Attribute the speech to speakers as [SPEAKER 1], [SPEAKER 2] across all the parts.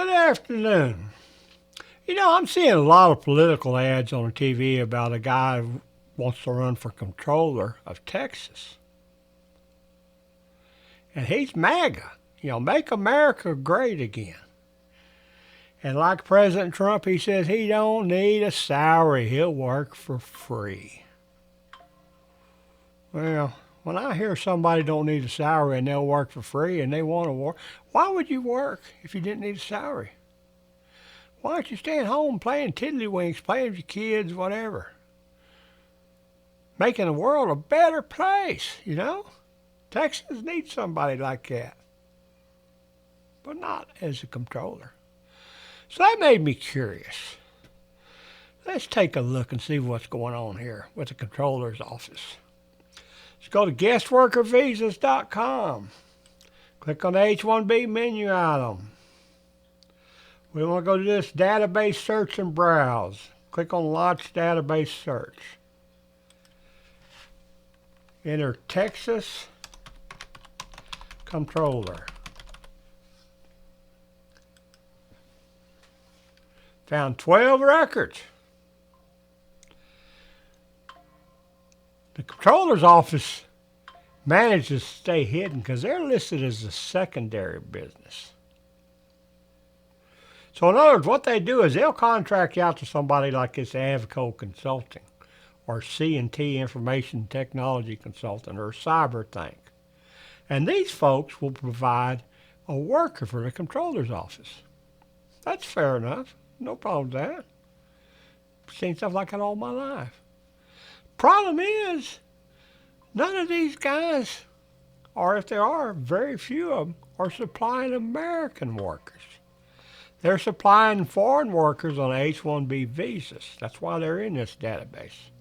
[SPEAKER 1] Good afternoon. I'm seeing a lot of political ads on TV about a guy who wants to run for comptroller of Texas. And he's MAGA. Make America great again. And like President Trump, he says he don't need a salary. He'll work for free. Well, when I hear somebody don't need a salary and they'll work for free and they want to work, why would you work if you didn't need a salary? Why aren't you staying home playing tiddlywinks, playing with your kids, whatever? Making the world a better place. Texas needs somebody like that. But not as a comptroller. So that made me curious. Let's take a look and see what's going on here with the comptroller's office. Let's go to guestworkervisas.com. Click on the H-1B menu item. We want to go to this database search and browse. Click on Launch Database Search. Enter Texas Comptroller. Found 12 records. The comptroller's office manages to stay hidden because they're listed as a secondary business. So in other words, what they do is they'll contract you out to somebody like this Avco Consulting or C&T Information Technology Consultant or CyberThink. And these folks will provide a worker for the comptroller's office. That's fair enough. No problem with that. I've seen stuff like that all my life. Problem is, none of these guys, or if there are, very few of them, are supplying American workers. They're supplying foreign workers on H-1B visas. That's why they're in this database.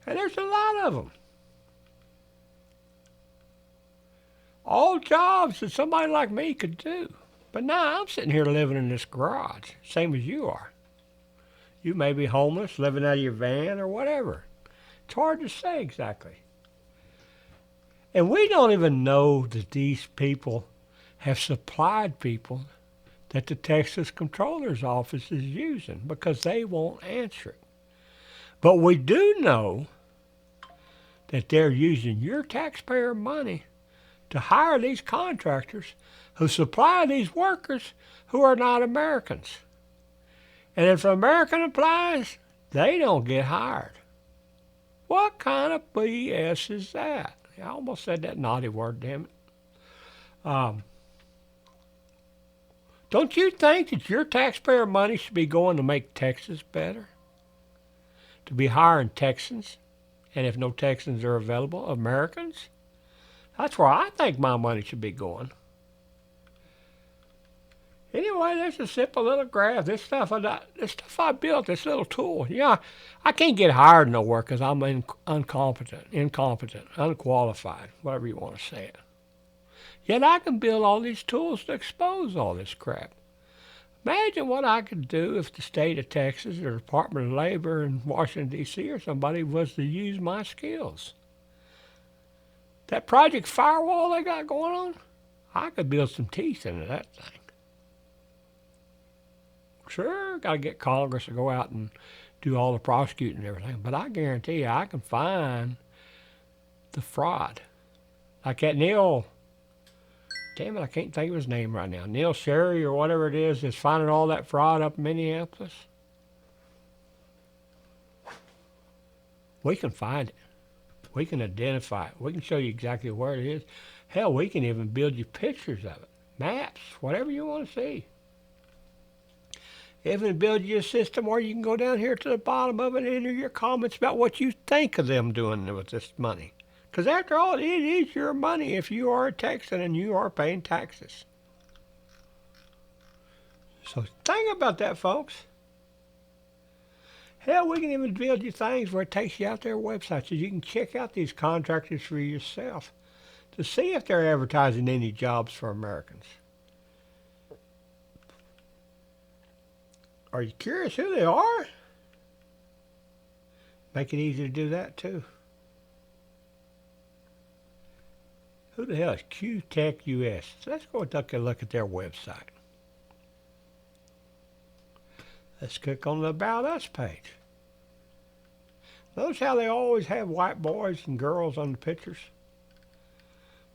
[SPEAKER 1] And there's a lot of them. All jobs that somebody like me could do. But now I'm sitting here living in this garage, same as you are. You may be homeless, living out of your van or whatever. It's hard to say exactly. And we don't even know that these people have supplied people that the Texas Comptroller's office is using because they won't answer it. But we do know that they're using your taxpayer money to hire these contractors who supply these workers who are not Americans. And if an American applies, they don't get hired. What kind of BS is that? I almost said that naughty word, damn it. Don't you think that your taxpayer money should be going to make Texas better? To be hiring Texans, and if no Texans are available, Americans? That's where I think my money should be going. Anyway, there's a simple little graph. This stuff I built, this little tool. Yeah, I can't get hired nowhere because I'm incompetent, unqualified, whatever you want to say it. Yet I can build all these tools to expose all this crap. Imagine what I could do if the state of Texas or the Department of Labor in Washington, D.C. or somebody was to use my skills. That Project Firewall they got going on, I could build some teeth into that thing. Sure, got to get Congress to go out and do all the prosecuting and everything, but I guarantee you I can find the fraud. Like that Neil, damn it, I can't think of his name right now. Neil Sherry or whatever it is finding all that fraud up in Minneapolis. We can find it. We can identify it. We can show you exactly where it is. Hell, we can even build you pictures of it, maps, whatever you want to see. Even build you a system where you can go down here to the bottom of it and enter your comments about what you think of them doing with this money. Because after all, it is your money if you are a Texan and you are paying taxes. So think about that, folks. Hell, we can even build you things where it takes you out their website so you can check out these contractors for yourself to see if they're advertising any jobs for Americans. Are you curious who they are? Make it easy to do that too. Who the hell is Q-Tech US? So let's go take a look at their website. Let's click on the About Us page. Notice how they always have white boys and girls on the pictures?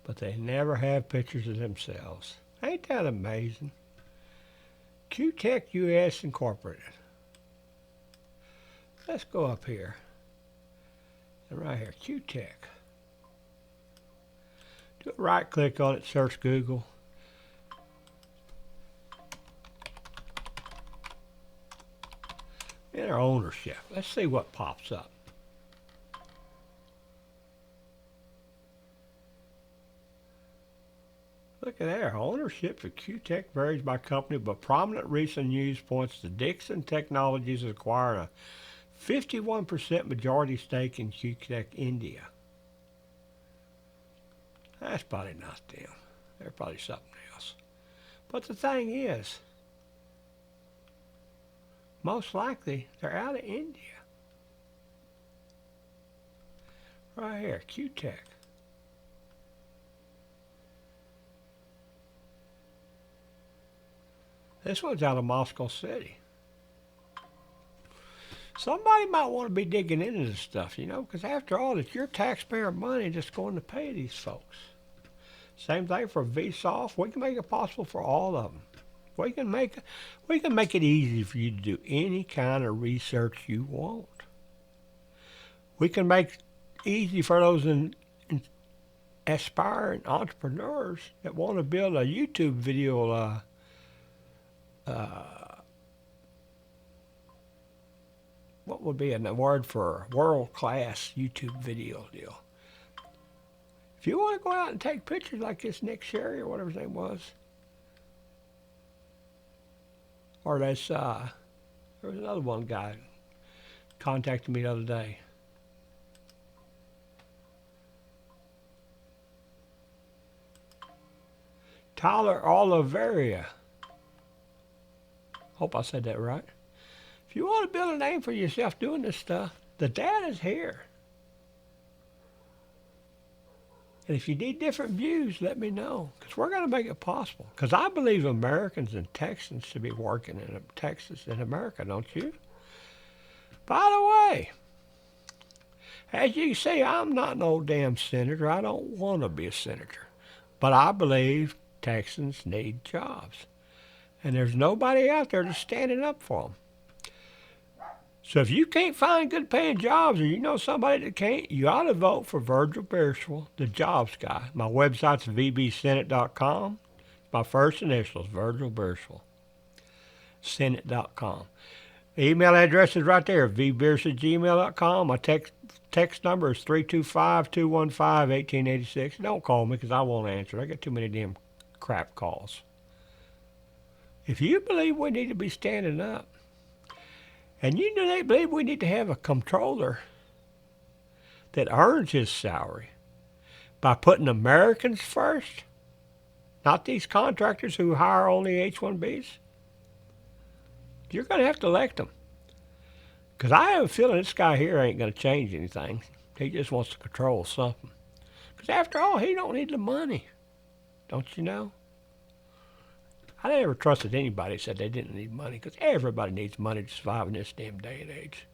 [SPEAKER 1] But they never have pictures of themselves. Ain't that amazing? Q-Tech US Incorporated. Let's go up here. And right here, Q-Tech. Do a right click on it, search Google. Enter ownership. Let's see what pops up. Look at there. Ownership for Q-Tech varies by company, but prominent recent news points to Dixon Technologies acquiring a 51% majority stake in Q-Tech India. That's probably not them. They're probably something else. But the thing is, most likely they're out of India. Right here, Q-Tech. This one's out of Moscow City. Somebody might want to be digging into this stuff, you know, because after all, it's your taxpayer money that's going to pay these folks. Same thing for Vsauce. We can make it possible for all of them. We can make it easy for you to do any kind of research you want. We can make it easy for those aspiring entrepreneurs that want to build a YouTube video what would be a word for world-class YouTube video deal? If you want to go out and take pictures like this Nick Sherry or whatever his name was, or this, there was another one guy contacted me the other day. Tyler Oliveria. Hope I said that right. If you want to build a name for yourself doing this stuff, the data's here. And if you need different views, let me know, because we're going to make it possible. Because I believe Americans and Texans should be working in Texas and America, don't you? By the way, as you can see, I'm not no damn senator. I don't want to be a senator. But I believe Texans need jobs. And there's nobody out there that's standing up for them. So if you can't find good paying jobs, or you know somebody that can't, you ought to vote for Virgil Beerswell, the jobs guy. My website's vbsenate.com. My first initials, Virgil Beerswell. Senate.com. The email address is right there, vbeers@gmail.com. My text number is 325-215-1886. Don't call me because I won't answer. I get too many damn crap calls. If you believe we need to be standing up, and you believe we need to have a comptroller that earns his salary by putting Americans first, not these contractors who hire only H-1Bs, you're going to have to elect them. Because I have a feeling this guy here ain't going to change anything. He just wants to control something. Because after all, he don't need the money. Don't you know? I never trusted anybody that said they didn't need money, because everybody needs money to survive in this damn day and age.